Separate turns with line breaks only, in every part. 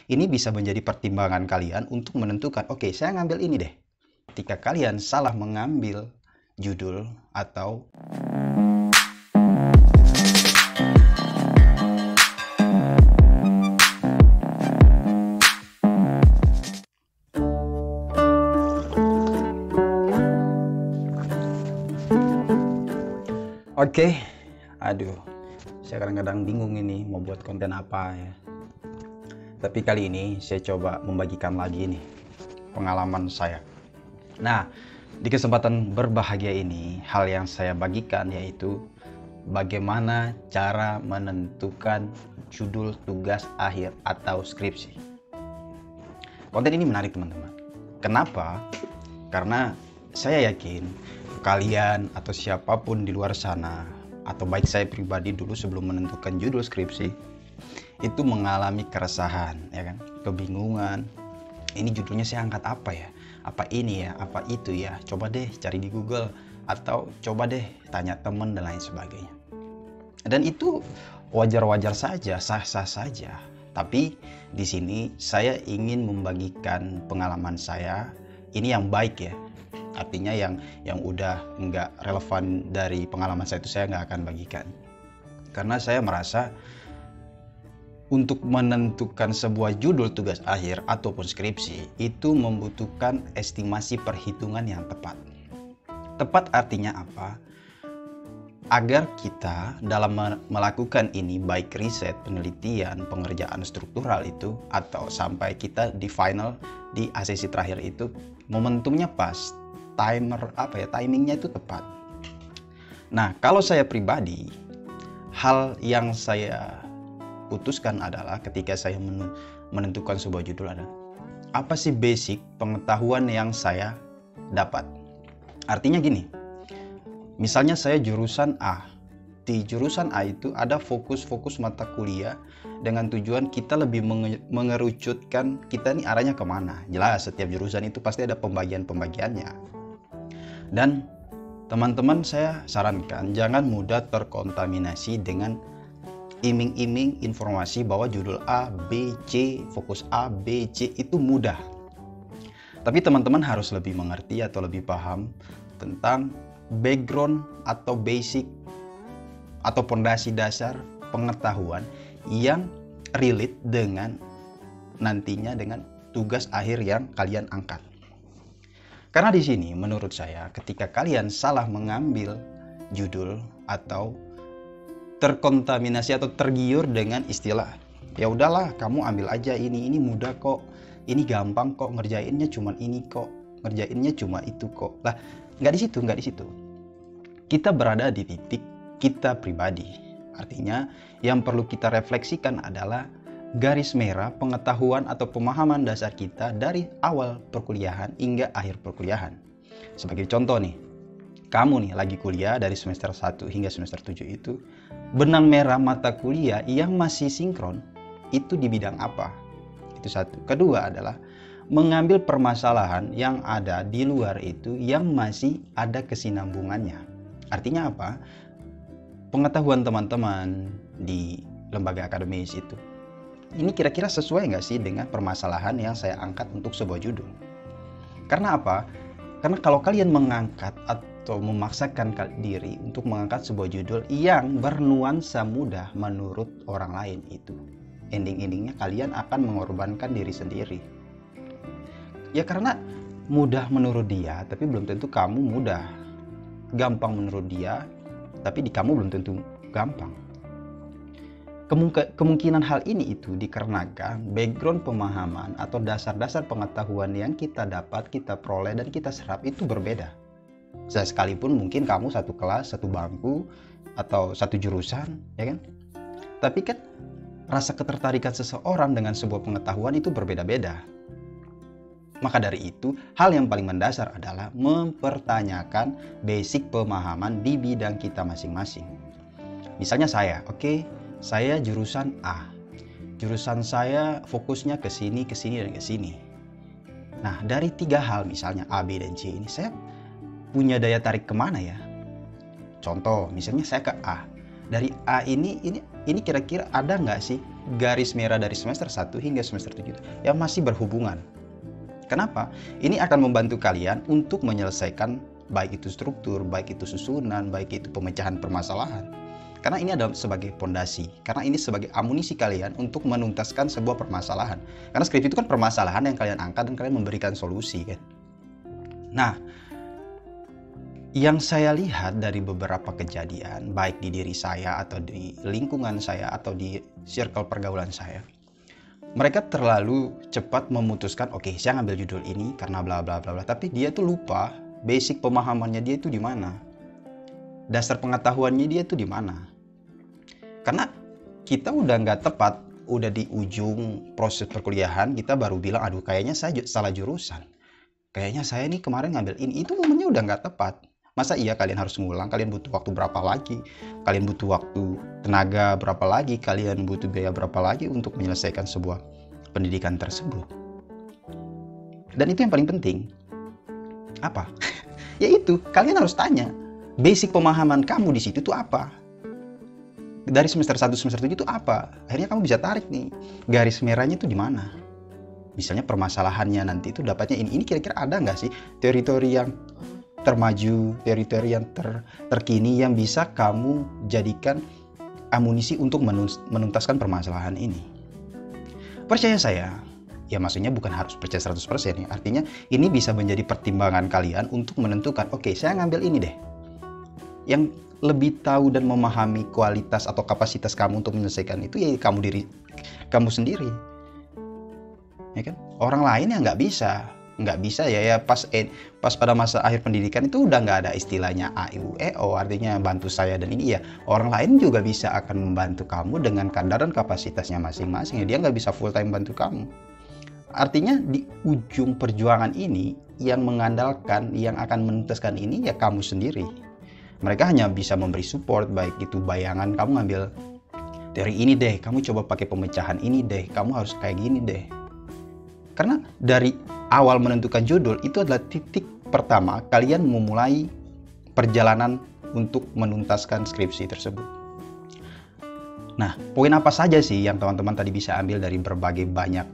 Ini bisa menjadi pertimbangan kalian untuk menentukan, oke, saya ngambil ini deh. Ketika kalian salah mengambil judul atau Oke, aduh, saya kadang-kadang bingung ini mau buat konten apa ya. Tapi kali ini saya coba membagikan lagi nih pengalaman saya. Nah, di kesempatan berbahagia ini, hal yang saya bagikan yaitu bagaimana cara menentukan judul tugas akhir atau skripsi. Konten ini menarik teman-teman. Kenapa? Karena saya yakin kalian atau siapapun di luar sana, atau baik saya pribadi dulu sebelum menentukan judul skripsi, itu mengalami keresahan, ya kan? Kebingungan. Ini judulnya saya angkat apa ya? Apa ini ya? Apa itu ya? Coba deh cari di Google atau coba deh tanya teman dan lain sebagainya. Dan itu wajar-wajar saja, sah-sah saja. Tapi di sini saya ingin membagikan pengalaman saya. Ini yang baik ya. Artinya yang udah nggak relevan dari pengalaman saya itu saya nggak akan bagikan. Karena saya merasa untuk menentukan sebuah judul tugas akhir ataupun skripsi itu membutuhkan estimasi perhitungan yang tepat. Tepat artinya apa? Agar kita dalam melakukan ini, baik riset, penelitian, pengerjaan struktural itu, atau sampai kita di final, di ACC terakhir itu, momentumnya pas. Timingnya itu tepat. Nah, kalau saya pribadi, hal yang saya putuskan adalah ketika saya menentukan sebuah judul adalah apa sih basic pengetahuan yang saya dapat. Artinya gini, misalnya saya jurusan A. Di jurusan A itu ada fokus-fokus mata kuliah dengan tujuan kita lebih mengerucutkan kita ini arahnya kemana. Jelas setiap jurusan itu pasti ada pembagian-pembagiannya. Dan teman-teman saya sarankan jangan mudah terkontaminasi dengan iming-iming informasi bahwa judul A, B, C, fokus A, B, C itu mudah. Tapi teman-teman harus lebih mengerti atau lebih paham tentang background atau basic atau pondasi dasar pengetahuan yang relate dengan nantinya dengan tugas akhir yang kalian angkat. Karena di sini menurut saya ketika kalian salah mengambil judul atau terkontaminasi atau tergiur dengan istilah, ya udahlah kamu ambil aja ini mudah kok, ini gampang kok, ngerjainnya cuma ini kok, ngerjainnya cuma itu kok. Lah, nggak di situ. Kita berada di titik kita pribadi. Artinya yang perlu kita refleksikan adalah garis merah pengetahuan atau pemahaman dasar kita dari awal perkuliahan hingga akhir perkuliahan. Sebagai contoh nih, kamu nih lagi kuliah dari semester 1 hingga semester 7 itu, benang merah mata kuliah yang masih sinkron itu di bidang apa? Itu satu. Kedua adalah mengambil permasalahan yang ada di luar itu yang masih ada kesinambungannya. Artinya apa? Pengetahuan teman-teman di lembaga akademis itu, ini kira-kira sesuai nggak sih dengan permasalahan yang saya angkat untuk sebuah judul? Karena apa? Karena kalau kalian mengangkat atau memaksakan diri untuk mengangkat sebuah judul yang bernuansa mudah menurut orang lain itu, ending-endingnya kalian akan mengorbankan diri sendiri. Ya karena mudah menurut dia, tapi belum tentu kamu mudah. Gampang menurut dia, tapi di kamu belum tentu gampang. Kemungkinan hal ini itu dikarenakan background pemahaman atau dasar-dasar pengetahuan yang kita dapat, kita peroleh dan kita serap itu berbeda. Sekalipun mungkin kamu satu kelas, satu bangku, atau satu jurusan, ya kan? Tapi kan rasa ketertarikan seseorang dengan sebuah pengetahuan itu berbeda-beda. Maka dari itu, hal yang paling mendasar adalah mempertanyakan basic pemahaman di bidang kita masing-masing. Misalnya saya jurusan A. Jurusan saya fokusnya ke sini, dan ke sini. Nah, dari 3 hal misalnya A, B, dan C ini saya punya daya tarik kemana ya? Contoh, misalnya saya ke A. Dari A ini kira-kira ada nggak sih garis merah dari semester 1 hingga semester 7 yang masih berhubungan? Kenapa? Ini akan membantu kalian untuk menyelesaikan baik itu struktur, baik itu susunan, baik itu pemecahan permasalahan. Karena ini adalah sebagai pondasi, karena ini sebagai amunisi kalian untuk menuntaskan sebuah permasalahan. Karena skripsi itu kan permasalahan yang kalian angkat dan kalian memberikan solusi kan. Nah, yang saya lihat dari beberapa kejadian, baik di diri saya atau di lingkungan saya atau di circle pergaulan saya, mereka terlalu cepat memutuskan, oke, saya ngambil judul ini karena bla bla bla bla, tapi dia tuh lupa basic pemahamannya dia itu di mana. Dasar pengetahuannya dia itu di mana. Karena kita udah nggak tepat, udah di ujung proses perkuliahan, kita baru bilang, aduh kayaknya saya salah jurusan. Kayaknya saya nih kemarin ngambil ini, itu momennya udah nggak tepat. Masa iya kalian harus ngulang, kalian butuh waktu berapa lagi, kalian butuh waktu tenaga berapa lagi, kalian butuh biaya berapa lagi untuk menyelesaikan sebuah pendidikan tersebut. Dan itu yang paling penting. Apa? Yaitu, kalian harus tanya, basic pemahaman kamu di situ tuh apa? Dari semester 1 semester 7 itu apa? Akhirnya kamu bisa tarik nih, garis merahnya tuh di mana? Misalnya permasalahannya nanti itu dapatnya ini kira-kira ada nggak sih teori-teori yang termaju, teori-teori yang terkini yang bisa kamu jadikan amunisi untuk menuntaskan permasalahan ini. Percaya saya, ya maksudnya bukan harus percaya 100% ya. Artinya ini bisa menjadi pertimbangan kalian untuk menentukan, oke, saya ngambil ini deh. Yang lebih tahu dan memahami kualitas atau kapasitas kamu untuk menyelesaikan itu ya kamu sendiri. Ya kan? Orang lain yang nggak bisa ya pas pada masa akhir pendidikan itu udah nggak ada istilahnya A, I, U, E, O, artinya bantu saya dan ini ya orang lain juga bisa akan membantu kamu dengan kadar dan kapasitasnya masing-masing ya, dia nggak bisa full time bantu kamu. Artinya di ujung perjuangan ini yang mengandalkan, yang akan menuntaskan ini ya kamu sendiri. Mereka hanya bisa memberi support, baik itu bayangan kamu ngambil teori ini deh, kamu coba pakai pemecahan ini deh, kamu harus kayak gini deh. Karena dari awal menentukan judul itu adalah titik pertama kalian memulai perjalanan untuk menuntaskan skripsi tersebut. Nah, poin apa saja sih yang teman-teman tadi bisa ambil dari berbagai banyak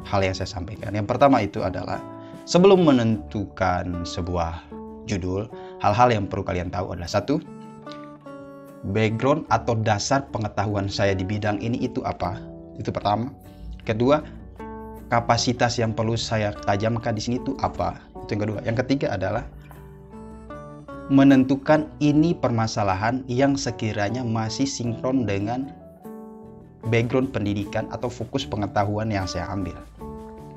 hal yang saya sampaikan? Yang pertama itu adalah sebelum menentukan sebuah judul, hal-hal yang perlu kalian tahu adalah satu, background atau dasar pengetahuan saya di bidang ini itu apa? Itu pertama. Kedua, kapasitas yang perlu saya tajamkan di sini itu apa? Itu yang kedua. Yang ketiga adalah menentukan ini permasalahan yang sekiranya masih sinkron dengan background pendidikan atau fokus pengetahuan yang saya ambil.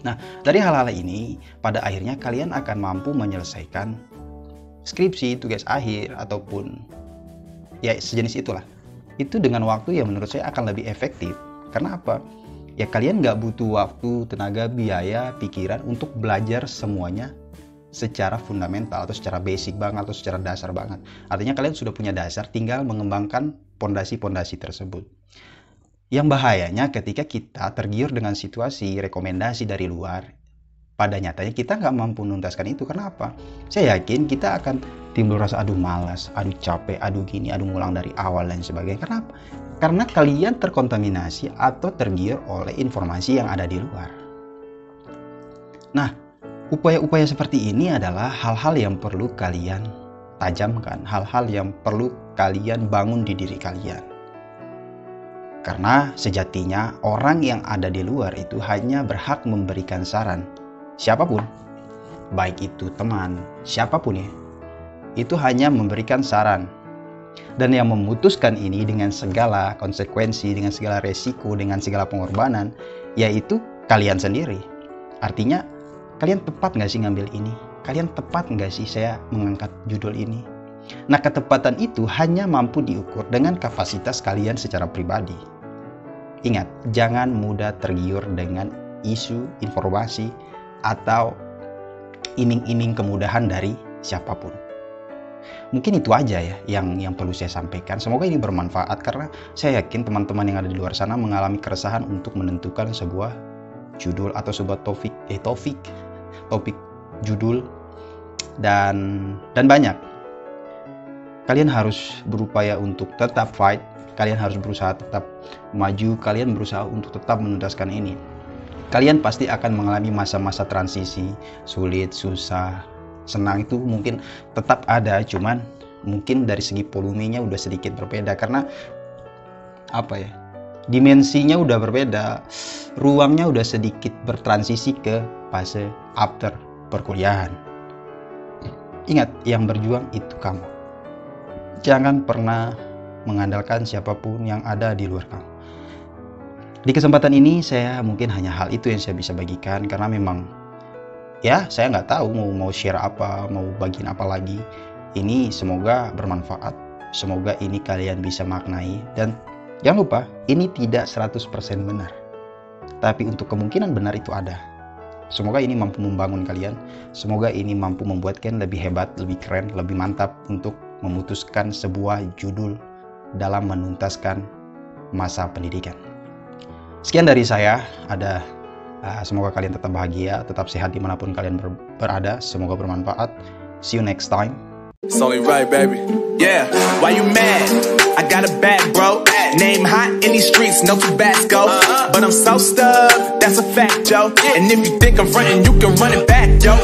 Nah, dari hal-hal ini pada akhirnya kalian akan mampu menyelesaikan skripsi, tugas akhir ataupun ya sejenis itulah. Itu dengan waktu yang menurut saya akan lebih efektif. Karena apa? Ya kalian nggak butuh waktu, tenaga, biaya, pikiran untuk belajar semuanya secara fundamental atau secara basic banget atau secara dasar banget. Artinya kalian sudah punya dasar, tinggal mengembangkan pondasi-pondasi tersebut. Yang bahayanya ketika kita tergiur dengan situasi, rekomendasi dari luar, pada nyatanya kita nggak mampu menuntaskan itu. Kenapa? Saya yakin kita akan timbul rasa aduh malas, aduh capek, aduh gini, aduh ngulang dari awal dan sebagainya. Kenapa? Karena kalian terkontaminasi atau tergiur oleh informasi yang ada di luar. Nah, upaya-upaya seperti ini adalah hal-hal yang perlu kalian tajamkan, hal-hal yang perlu kalian bangun di diri kalian. Karena sejatinya orang yang ada di luar itu hanya berhak memberikan saran. Siapapun, baik itu teman, siapapun ya, itu hanya memberikan saran. Dan yang memutuskan ini dengan segala konsekuensi, dengan segala resiko, dengan segala pengorbanan, yaitu kalian sendiri. Artinya, kalian tepat nggak sih ngambil ini? Kalian tepat nggak sih saya mengangkat judul ini? Nah, ketepatan itu hanya mampu diukur dengan kapasitas kalian secara pribadi. Ingat, jangan mudah tergiur dengan isu, informasi, atau iming-iming kemudahan dari siapapun. Mungkin itu aja ya yang perlu saya sampaikan. Semoga ini bermanfaat karena saya yakin teman-teman yang ada di luar sana mengalami keresahan untuk menentukan sebuah judul atau sebuah topik judul dan banyak. Kalian harus berupaya untuk tetap fight, kalian harus berusaha tetap maju, kalian berusaha untuk tetap menuntaskan ini. Kalian pasti akan mengalami masa-masa transisi, sulit, susah, senang, itu mungkin tetap ada, cuman mungkin dari segi volumenya udah sedikit berbeda, karena apa ya, dimensinya udah berbeda, ruangnya udah sedikit bertransisi ke fase after perkuliahan. Ingat, yang berjuang itu kamu. Jangan pernah mengandalkan siapapun yang ada di luar kamu. Di kesempatan ini saya mungkin hanya hal itu yang saya bisa bagikan, karena memang ya saya nggak tahu mau share apa, mau bagiin apa lagi. Ini semoga bermanfaat, semoga ini kalian bisa maknai, dan jangan lupa ini tidak 100% benar, tapi untuk kemungkinan benar itu ada. Semoga ini mampu membangun kalian, semoga ini mampu membuat kalian lebih hebat, lebih keren, lebih mantap untuk memutuskan sebuah judul dalam menuntaskan masa pendidikan. Sekian dari saya, semoga kalian tetap bahagia, tetap sehat dimanapun kalian berada, semoga bermanfaat. See you next time.
It's only right, baby. Yeah, why you mad? I got a bad bro. Name hot in these streets, no Tabasco. But I'm so stuck, that's a fact, yo. And if you think I'm frontin', you can run it back, yo.